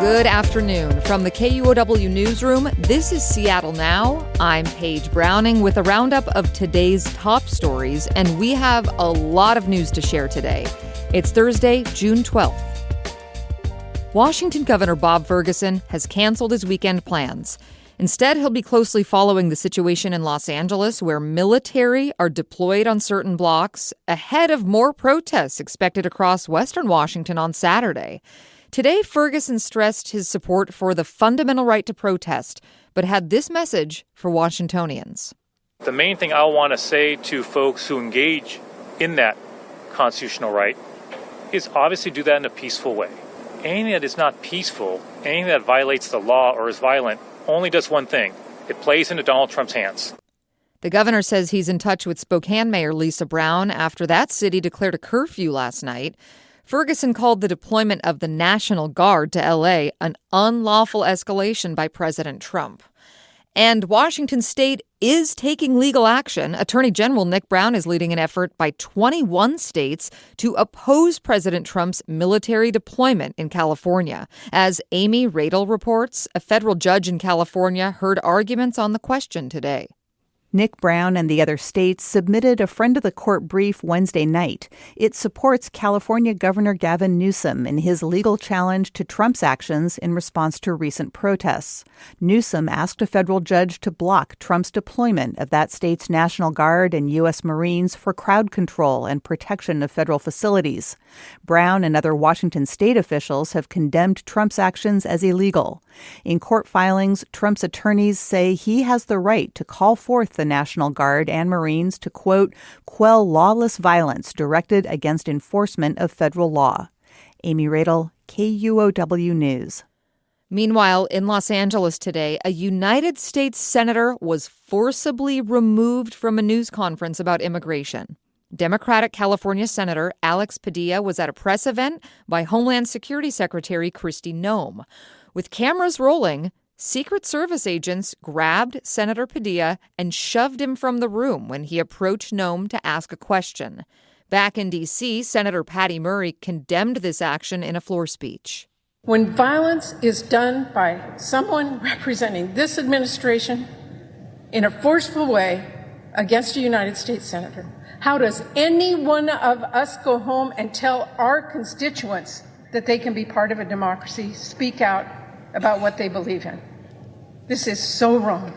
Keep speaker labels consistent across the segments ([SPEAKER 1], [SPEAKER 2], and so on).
[SPEAKER 1] Good afternoon. From the KUOW newsroom, this is Seattle Now. I'm Paige Browning with a roundup of today's top stories, and we have a lot of news to share today. It's Thursday, June 12th. Washington Governor Bob Ferguson has canceled his weekend plans. Instead, he'll be closely following the situation in Los Angeles, where military are deployed on certain blocks ahead of more protests expected across western Washington on Saturday. Today, Ferguson stressed his support for the fundamental right to protest, but had this message for Washingtonians.
[SPEAKER 2] The main thing I want to say to folks who engage in that constitutional right is obviously do that in a peaceful way. Anything that is not peaceful, anything that violates the law or is violent, only does one thing. It plays into Donald Trump's hands.
[SPEAKER 1] The governor says he's in touch with Spokane Mayor Lisa Brown after that city declared a curfew last night. Ferguson called the deployment of the National Guard to L.A. an unlawful escalation by President Trump. And Washington State is taking legal action. Attorney General Nick Brown is leading an effort by 21 states to oppose President Trump's military deployment in California. As Amy Radel reports, a federal judge in California heard arguments on the question today.
[SPEAKER 3] Nick Brown and the other states submitted a friend of the court brief Wednesday night. It supports California Governor Gavin Newsom in his legal challenge to Trump's actions in response to recent protests. Newsom asked a federal judge to block Trump's deployment of that state's National Guard and U.S. Marines for crowd control and protection of federal facilities. Brown and other Washington state officials have condemned Trump's actions as illegal. In court filings, Trump's attorneys say he has the right to call forth the National Guard and Marines to, quote, quell lawless violence directed against enforcement of federal law. Amy Radel, KUOW News.
[SPEAKER 1] Meanwhile, in Los Angeles today, a United States senator was forcibly removed from a news conference about immigration. Democratic California Senator Alex Padilla was at a press event by Homeland Security Secretary Kristi Noem. With cameras rolling, Secret Service agents grabbed Senator Padilla and shoved him from the room when he approached Noem to ask a question. Back in D.C., Senator Patty Murray condemned this action in a floor speech.
[SPEAKER 4] When violence is done by someone representing this administration in a forceful way against a United States senator, how does any one of us go home and tell our constituents that they can be part of a democracy, speak out about what they believe in? This is so wrong.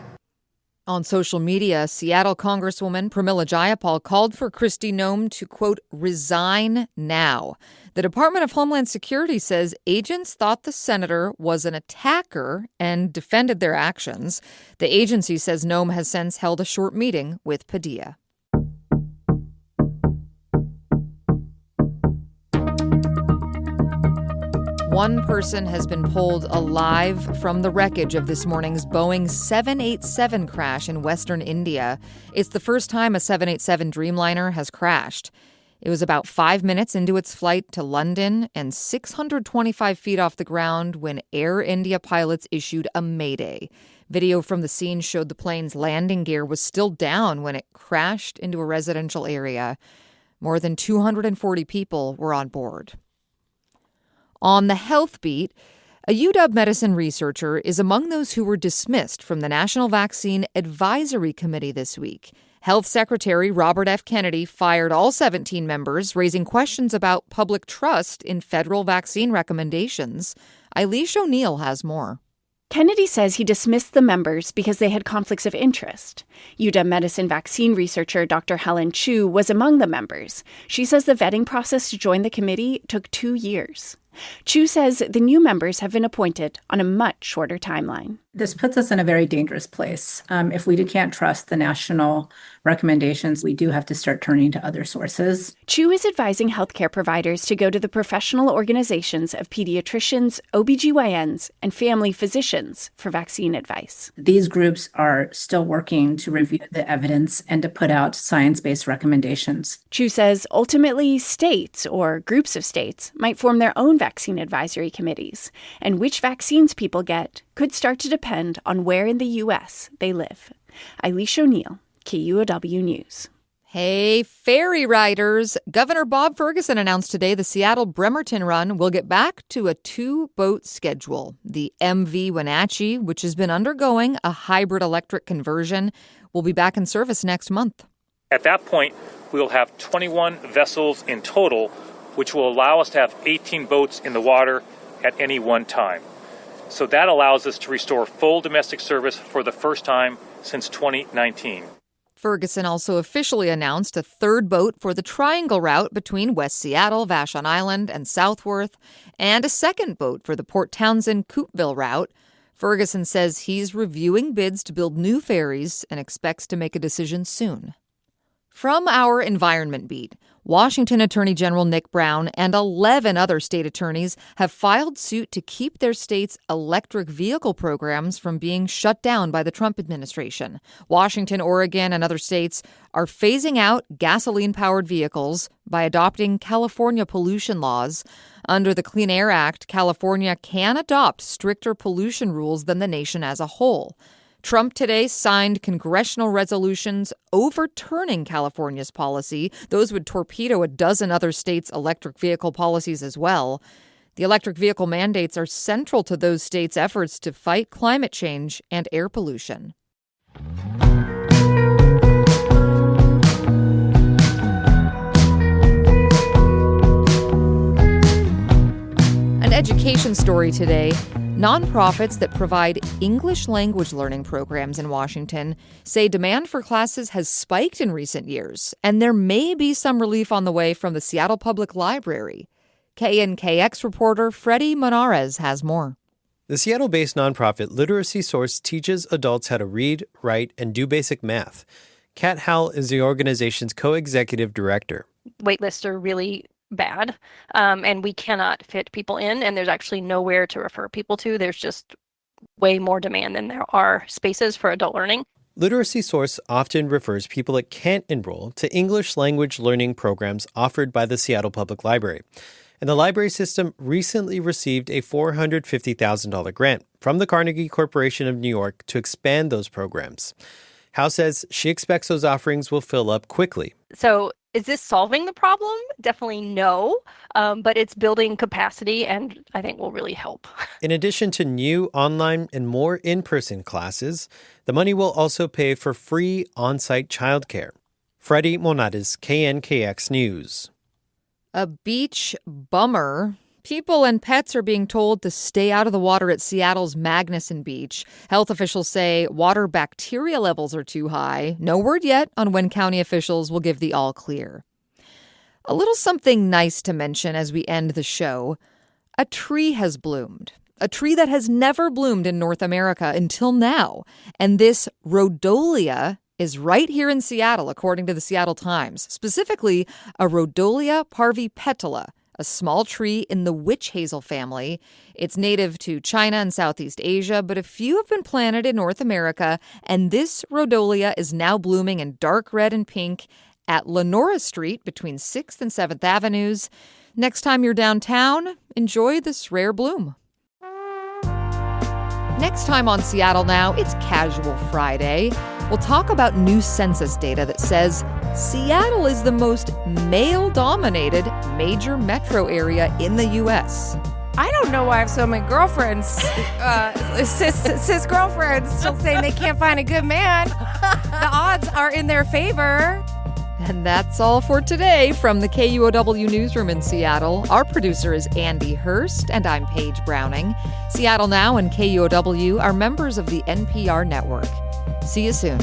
[SPEAKER 1] On social media, Seattle Congresswoman Pramila Jayapal called for Kristi Noem to, quote, resign now. The Department of Homeland Security says agents thought the senator was an attacker and defended their actions. The agency says Noem has since held a short meeting with Padilla. One person has been pulled alive from the wreckage of this morning's Boeing 787 crash in western India. It's the first time a 787 Dreamliner has crashed. It was about 5 minutes into its flight to London and 625 feet off the ground when Air India pilots issued a mayday. Video from the scene showed the plane's landing gear was still down when it crashed into a residential area. More than 240 people were on board. On the health beat, a UW medicine researcher is among those who were dismissed from the National Vaccine Advisory Committee this week. Health Secretary Robert F. Kennedy fired all 17 members, raising questions about public trust in federal vaccine recommendations. Eilish O'Neill has more.
[SPEAKER 5] Kennedy says he dismissed the members because they had conflicts of interest. UW medicine vaccine researcher Dr. Helen Chu was among the members. She says the vetting process to join the committee took 2 years. Chu says the new members have been appointed on a much shorter timeline.
[SPEAKER 6] This puts us in a very dangerous place. If we can't trust the national recommendations, we do have to start turning to other sources.
[SPEAKER 5] Chu is advising healthcare providers to go to the professional organizations of pediatricians, OBGYNs, and family physicians for vaccine advice.
[SPEAKER 6] These groups are still working to review the evidence and to put out science-based recommendations.
[SPEAKER 5] Chu says ultimately states or groups of states might form their own vaccine advisory committees, and which vaccines people get could start to depend on where in the U.S. they live. Eilish O'Neill, KUOW News.
[SPEAKER 1] Hey, ferry riders. Governor Bob Ferguson announced today the Seattle Bremerton run will get back to a 2-boat schedule. The MV Wenatchee, which has been undergoing a hybrid electric conversion, will be back in service next month.
[SPEAKER 2] At that point, we will have 21 vessels in total, which will allow us to have 18 boats in the water at any one time. So that allows us to restore full domestic service for the first time since 2019.
[SPEAKER 1] Ferguson also officially announced a 3rd boat for the Triangle route between West Seattle, Vashon Island, and Southworth, and a 2nd boat for the Port Townsend-Coupeville route. Ferguson says he's reviewing bids to build new ferries and expects to make a decision soon. From our Environment Beat, Washington Attorney General Nick Brown and 11 other state attorneys have filed suit to keep their state's electric vehicle programs from being shut down by the Trump administration. Washington, Oregon, and other states are phasing out gasoline-powered vehicles by adopting California pollution laws. Under the Clean Air Act, California can adopt stricter pollution rules than the nation as a whole. Trump today signed congressional resolutions overturning California's policy. Those would torpedo a dozen other states' electric vehicle policies as well. The electric vehicle mandates are central to those states' efforts to fight climate change and air pollution. An education story today. Nonprofits that provide English language learning programs in Washington say demand for classes has spiked in recent years, and there may be some relief on the way from the Seattle Public Library. KNKX reporter Freddie Monarez has more.
[SPEAKER 7] The Seattle-based nonprofit Literacy Source teaches adults how to read, write, and do basic math. Kat Howell is the organization's co-executive director.
[SPEAKER 8] Waitlists are really bad, and we cannot fit people in, and there's actually nowhere to refer people to. There's just way more demand than there are spaces for adult learning.
[SPEAKER 7] Literacy Source often refers people that can't enroll to English language learning programs offered by the Seattle Public Library. And the library system recently received a $450,000 grant from the Carnegie Corporation of New York to expand those programs. Howe says she expects those offerings will fill up quickly.
[SPEAKER 8] So is this solving the problem? Definitely no, but it's building capacity and I think will really help.
[SPEAKER 7] In addition to new online and more in-person classes, the money will also pay for free on-site childcare. Freddie Monarez, KNKX News.
[SPEAKER 1] A beach bummer. People and pets are being told to stay out of the water at Seattle's Magnuson Beach. Health officials say water bacteria levels are too high. No word yet on when county officials will give the all clear. A little something nice to mention as we end the show. A tree has bloomed. A tree that has never bloomed in North America until now. And this rhodolia is right here in Seattle, according to the Seattle Times. Specifically, a Rhodolia parvipetala, a small tree in the witch hazel family. It's native to China and Southeast Asia, but a few have been planted in North America, and this Rhodolia is now blooming in dark red and pink at Lenora Street between 6th and 7th Avenues. Next time you're downtown, enjoy this rare bloom. Next time on Seattle Now, it's Casual Friday. We'll talk about new census data that says Seattle is the most male-dominated major metro area in the U.S.
[SPEAKER 9] I don't know why I have so many girlfriends, cis girlfriends, still saying they can't find a good man. The odds are in their favor.
[SPEAKER 1] And that's all for today from the KUOW newsroom in Seattle. Our producer is Andy Hurst, and I'm Paige Browning. Seattle Now and KUOW are members of the NPR network. See you soon.